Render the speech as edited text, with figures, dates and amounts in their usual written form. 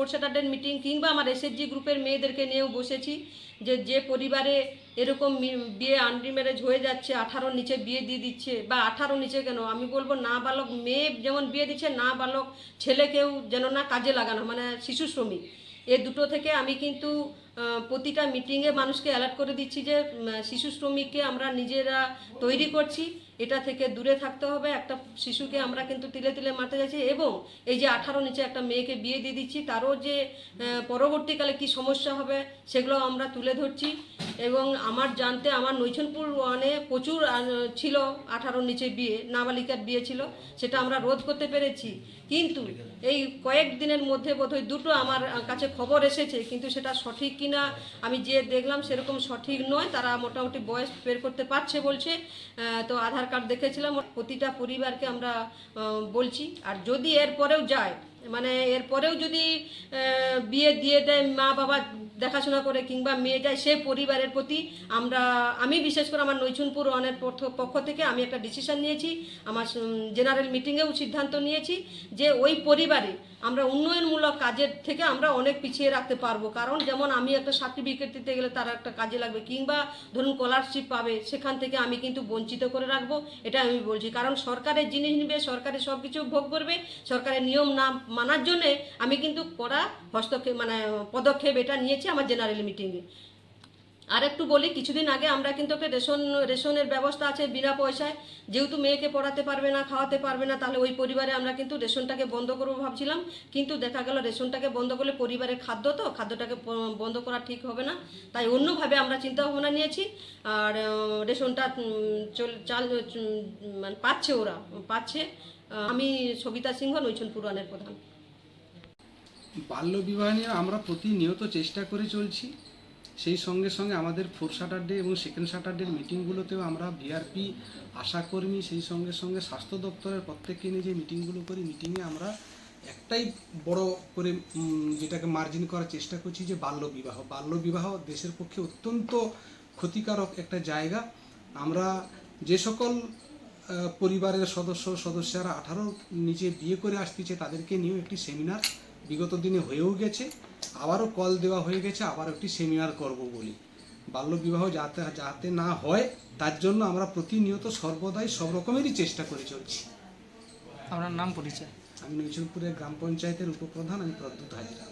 Fourth Saturday meeting কিংবা আমার SSG গ্রুপের মেয়েদেরকে নিয়েও বসেছি যে পরিবারে এরকম বিয়ে আনরিম্যারেজ হয়ে যাচ্ছে, 18 নিচে বিয়ে দিয়ে দিচ্ছে, বা 18 নিচে কেন, আমি বলবো না বালক মেয়ে যেমন বিয়ে দিচ্ছে, না বালক ছেলেকেও যেন না কাজে লাগানো, মানে শিশু শ্রমিক, এ দুটো থেকে আমি কিন্তু প্রতিটা মিটিংয়ে মানুষকে অ্যালার্ট করে দিচ্ছি যে শিশু শ্রমিককে আমরা নিজেরা তৈরি করছি, এটা থেকে দূরে থাকতে হবে। একটা শিশুকে আমরা কিন্তু তিলে তিলে মারতে যাচ্ছি, এবং এই যে 18 নিচে একটা মেয়েকে বিয়ে দিয়ে দিচ্ছি, তারও যে পরবর্তীকালে কি সমস্যা হবে সেগুলো আমরা তুলে ধরছি। এবং আমার জানতে আমার নৈছনপুর ওয়ানে প্রচুর ছিল 18 নিচে বিয়ে, নাবালিকার বিয়ে ছিল, সেটা আমরা রোধ করতে পেরেছি। কিন্তু এই কয়েক দিনের মধ্যে বোধহয় দুটো আমার কাছে খবর এসেছে, কিন্তু সেটা সঠিক কিনা আমি যে দেখলাম সেরকম সঠিক নয়। তারা মোটামুটি বয়স বের করতে পারছে বলছে, তো আধার কার্ড দেখেছিলাম। প্রতিটা পরিবারকে আমরা বলছি, আর যদি এরপরেও যায়, মানে এরপরেও যদি বিয়ে দিয়ে দেয় মা বাবা দেখাশোনা করে, কিংবা মেয়ে যায়, সে পরিবারের প্রতি আমি বিশেষ করে আমার নৈছনপুর ওয়ানের পক্ষ থেকে আমি একটা ডিসিশন নিয়েছি, আমার জেনারেল মিটিংয়েও সিদ্ধান্ত নিয়েছি যে ওই পরিবারে আমরা উন্নয়নমূলক কাজের থেকে আমরা অনেক পিছিয়ে রাখতে পারবো। কারণ যেমন আমি একটা সার্টিফিকেট দিতে গেলে তারা একটা কাজে লাগবে, কিংবা ধরুন স্কলারশিপ পাবে, সেখান থেকে আমি কিন্তু বঞ্চিত করে রাখবো, এটা আমি বলছি। কারণ সরকারের জিনিস নিবে, সরকারের সব কিছু ভোগ করবে, সরকারের নিয়ম না মানার জন্যে আমি কিন্তু কড়া হস্তক্ষেপ মানে পদক্ষেপ এটা নিয়েছি আমার জেনারেল মিটিংয়ে। আর একটু বলি, কিছুদিন আগে আমরা কিন্তু একটা রেশনের ব্যবস্থা আছে বিনা পয়সায়, যেহেতু মেয়েকে পড়াতে পারবে না, খাওয়াতে পারবে না, তাহলে ওই পরিবারে আমরা কিন্তু রেশনটাকে বন্ধ করবো ভাবছিলাম, কিন্তু দেখা গেল রেশনটাকে বন্ধ করলে পরিবারের খাদ্যটাকে বন্ধ করা ঠিক হবে না, তাই অন্যভাবে আমরা চিন্তা ভাবনা নিয়েছি। আর রেশনটা মানে ওরা পাচ্ছে। আমি সবিতা সিংহ, নৈছনপুর ওয়ানের প্রধান। বাল্যবিবাহ নিয়ে আমরা প্রতিনিয়ত চেষ্টা করে চলছি। সেই সঙ্গে সঙ্গে আমাদের ফোর্থ স্যাটারডে এবং সেকেন্ড স্যাটারডের মিটিংগুলোতেও আমরা ভিআরপি আশাকর্মী, সেই সঙ্গে সঙ্গে স্বাস্থ্য দপ্তরের প্রত্যেককে নিয়ে যে মিটিংগুলো করি, মিটিংয়ে আমরা একটাই বড় করে যেটাকে মার্জিন করার চেষ্টা করছি যে বাল্যবিবাহ দেশের পক্ষে অত্যন্ত ক্ষতিকারক একটা জায়গা। আমরা যে সকল পরিবারের সদস্যরা 18 নিচে বিয়ে করে আসতেছে তাদেরকে নিয়েও একটি সেমিনার বিগত দিনে হয়েও গেছে, আবারও কল দেওয়া হয়ে গেছে, আবার একটি সেমিনার করব বলি। বাল্যবিবাহ যাতে না হয় তার জন্য আমরা প্রতিনিয়ত সর্বদাই সব রকমেরই চেষ্টা করে চলছি। আপনার নাম পরিচয়? আমি নৈছনপুরের গ্রাম পঞ্চায়েতের উপপ্রধান, আমি প্রদ্যুৎ হাজরা।